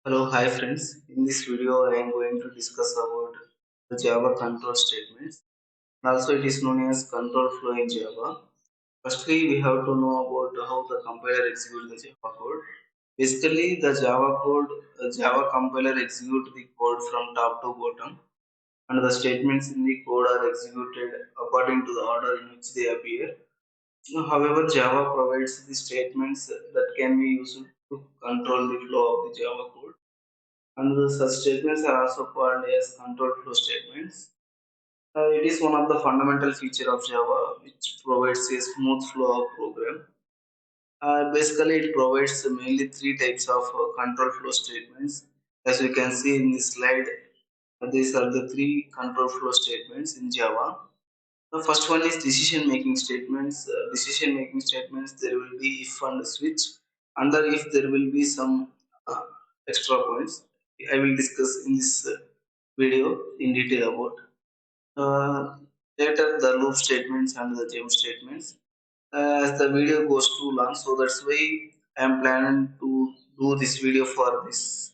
Hello, hi friends. In this video, I am going to discuss about the Java control statements. And also, it is known as control flow in Java. Firstly, we have to know about how the compiler executes the Java code. Basically, Java compiler executes the code from top to bottom, and the statements in the code are executed according to the order in which they appear. However, Java provides the statements that can be used to control the flow of the Java code, and the such statements are also called as control flow statements. It is one of the fundamental feature of Java which provides a smooth flow of program. Basically, it provides mainly three types of control flow statements. As you can see in this slide, these are the three control flow statements in Java. The first one is decision making statements. Decision making statements, there will be if and switch. Under if there will be some uh, extra points. I will discuss in this video in detail about. Uh, Later, the loop statements and the gem statements. As the video goes too long, so that's why I am planning to do this video for this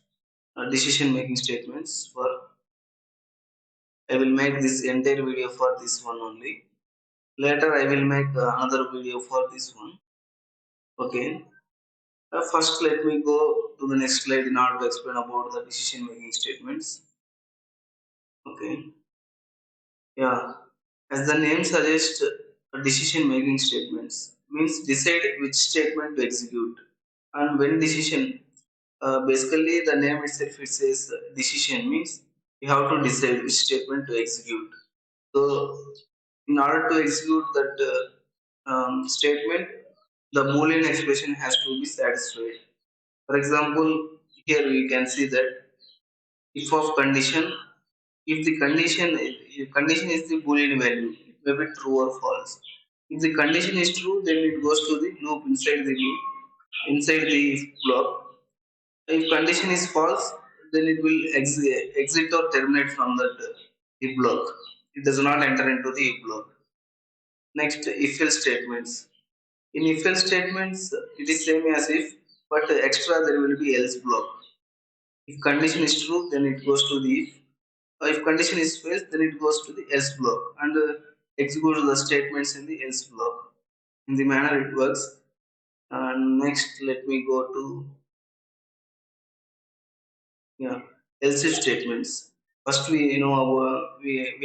decision making statements. For I will make this entire video for this one only. Later, I will make another video for this one. Okay. First, let me go to the next slide in order to explain about the decision making statements. Okay. Yeah. As the name suggests, decision making statements means decide which statement to execute and when decision. Basically, the name itself it says decision means you have to decide which statement to execute. So, in order to execute that statement, the Boolean expression has to be satisfied. For example, here we can see that if of condition, if the condition is the Boolean value, it may be true or false. If the condition is true, then it goes to the loop inside the if block. If condition is false, then it will exit or terminate from that if block. It does not enter into the if block. Next, if else statements. In if else statements, it is same as if, but extra there will be else block. If condition is true, then it goes to the if. If condition is false, then it goes to the else block and execute the statements in the else block. In the manner it works. And next, let me go to yeah else if statements. First, we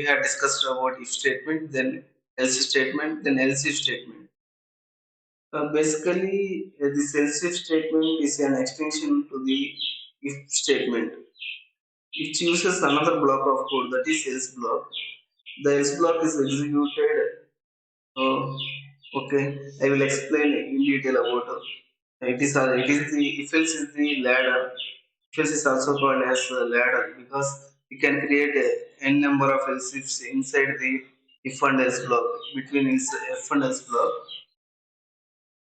have discussed about if statement, then else statement, then else if statement. Basically, this else if statement is an extension to the if statement. It uses another block of code that is else block. The else block is executed. Uh, okay, I will explain in detail about it is the if else is the ladder. If else is also called as a ladder because you can create n number of else ifs inside the if and else block between if and else block.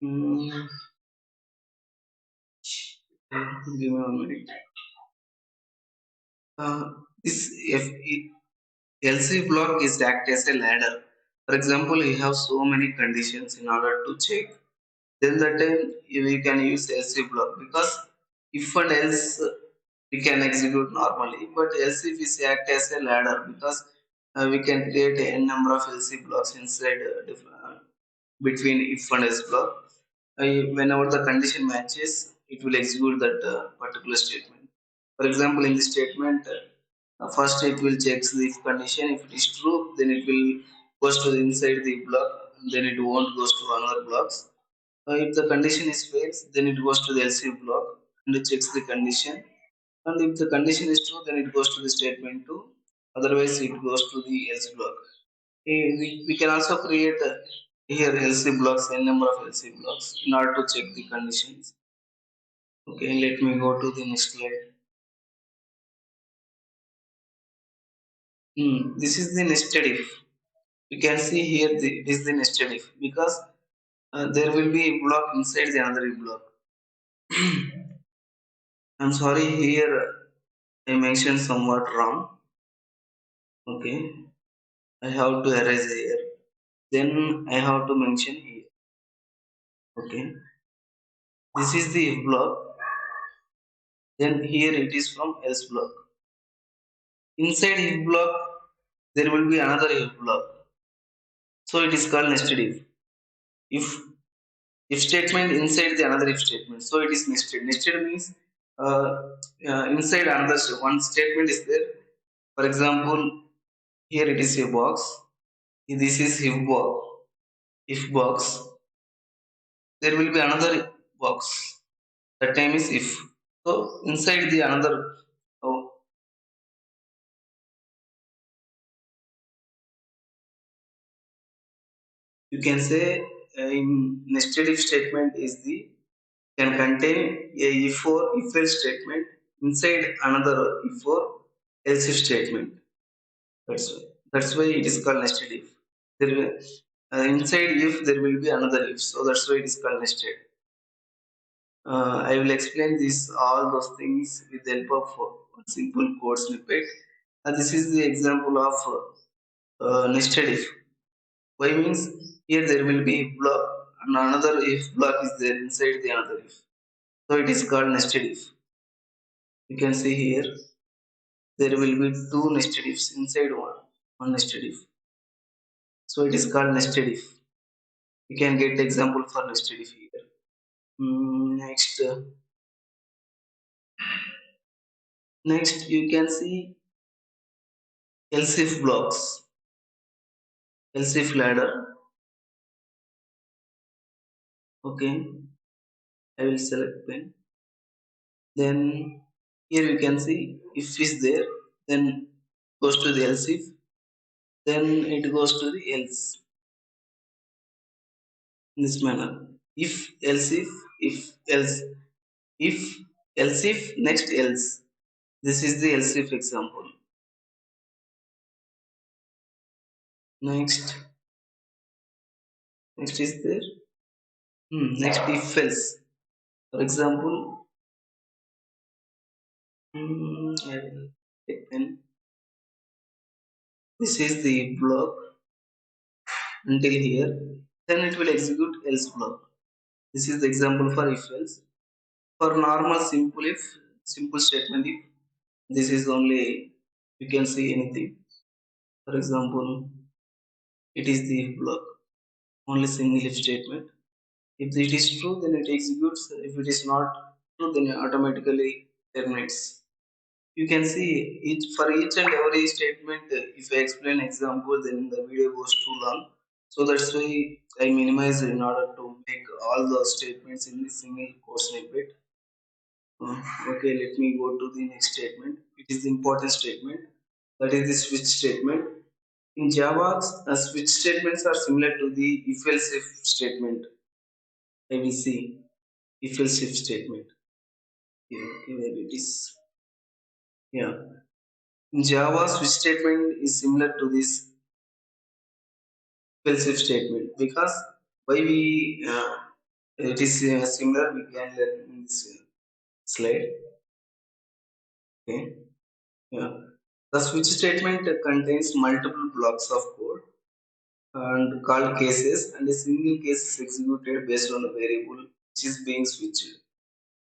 Mm, give me 1 minute. This LC block is act as a ladder. For example, you have so many conditions in order to check. Then the time we can use LC block because if and else we can execute normally, but else if is act as a ladder because we can create a n number of LC blocks inside between if and else block. Whenever the condition matches, it will execute that particular statement. For example, in this statement, first it will check the if condition. If it is true, then it will goes to the inside the block. Then it won't goes to another blocks. If the condition is false, then it goes to the else if block and it checks the condition. And if the condition is true, then it goes to the statement 2. Otherwise, it goes to the else block. We can also create here LC blocks, n number of LC blocks in order to check the conditions. Okay, let me go to the next slide. This is the nested if. You can see here it is the nested if because there will be a block inside the another block. I'm sorry here I mentioned somewhat wrong. Okay, I have to erase here. Then I have to mention here. Okay, this is the if block. Then here it is from else block. Inside if block, there will be another if block. So it is called nested if. If statement inside the another if statement. So it is nested. Nested means inside another one statement is there. For example, here it is a box. This is if box. If box, there will be another box. That time is if. So inside the another, oh, you can say in nested if statement is the can contain a if or if else statement inside another if or else if statement. That's why. That's why it is called nested if. There will, inside if there will be another if, so that's why it is called nested. I will explain this all those things with the help of one simple code snippet. This is the example of nested if. Why means here there will be if block and another if block is there inside the another if. So it is called nested if. You can see here there will be two nested ifs inside one nested if. So it is called nested if. You can get example for nested if here. Next, next you can see else if blocks, else if ladder. Okay, I will select pen. Then here you can see if is there, then goes to the else if, then it goes to the else in this manner. If else if else, if else if next else. This is the else if example. Next, next is there. Next if else. For example, I will take pen. This is the block until here. Then it will execute else block. This is the example for if else. For normal simple if, simple statement if, this is only you can see anything. For example, it is the if block, only single if statement. If it is true, then it executes. If it is not true, then it automatically terminates. You can see each for each and every statement. If I explain example, then the video goes too long. So that's why I minimize in order to make all the statements in this single code snippet. Okay, let me go to the next statement. It is the important statement. That is the switch statement. In Java, switch statements are similar to the if-else if statement. I will see if-else if statement. Okay, where it is. Yeah. In Java, switch statement is similar to this if-else if statement because why we it is similar. We can learn in this slide. Okay. Yeah. The switch statement contains multiple blocks of code and called cases, and a single case is executed based on a variable which is being switched.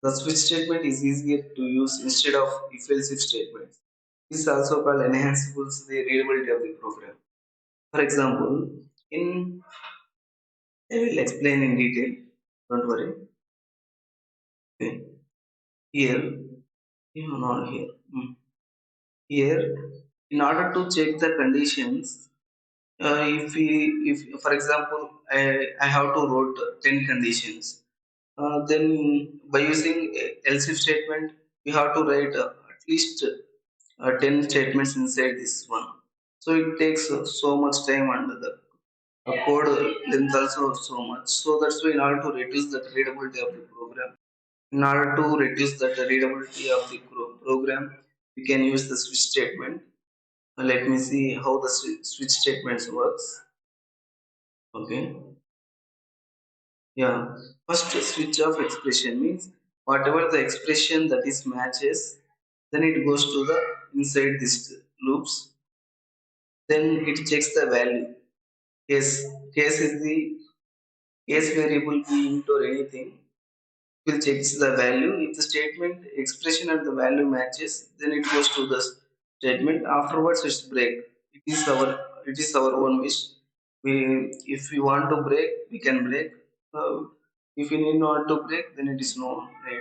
The switch statement is easier to use instead of if-else if statements. This is also called enhances the readability of the program. For example, in I will explain in detail. Don't worry. Okay. Here, not here. Here, in order to check the conditions, if for example, I have to wrote 10 conditions. Then by using else if statement, we have to write at least 10 statements inside this one. So it takes so much time and the code length also so much. So that's why in order to reduce the readability of the program, in order to reduce the readability of the program, we can use the switch statement. Let me see how the switch statements works. Okay. Yeah. First switch of expression means whatever the expression that is matches, then it goes to the inside this loops. Then it checks the value. Case is the case variable be int or anything. will check the value. If the statement expression and the value matches, then it goes to the statement. Afterwards, it's break. It is our it is our own wish. We if we want to break, we can break. If we need not to break, then it is no need.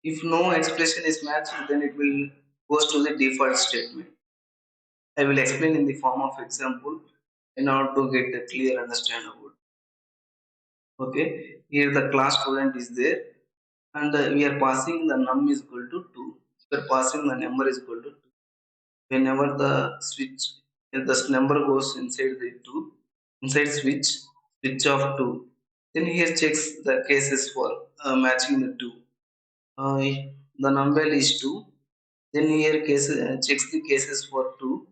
If no expression is matched, then it will goes to the default statement. I will explain in the form of example in order to get a clear understandable. Okay, here the class student is there, and we are passing the num is equal to 2. We are passing the number is equal to 2. Whenever the switch, if this number goes inside the 2, inside switch of 2, then here checks the cases for matching the 2. Uh, the number is 2, then here checks the cases for 2.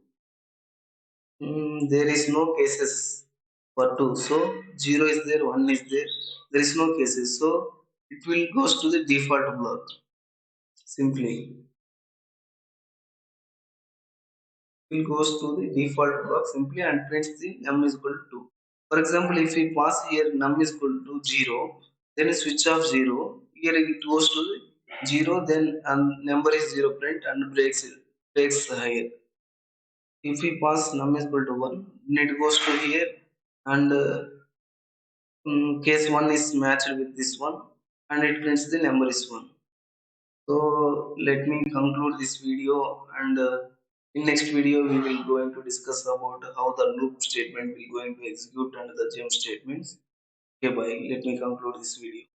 There is no cases for 2. So 0 is there, 1 is there. There is no cases. So it will goes to the default block simply. It goes to the default block simply and prints the num is equal to 2. For example, if we pass here num is equal to 0, then switch off 0. Here it goes to the 0, then number is 0 print and breaks here. If we pass num is equal to 1, then it goes to here and case 1 is matched with this one and it prints the number is 1. So let me conclude this video, and in next video we will going to discuss about how the loop statement will going to execute and the jump statements. Okay, bye. Let me conclude this video.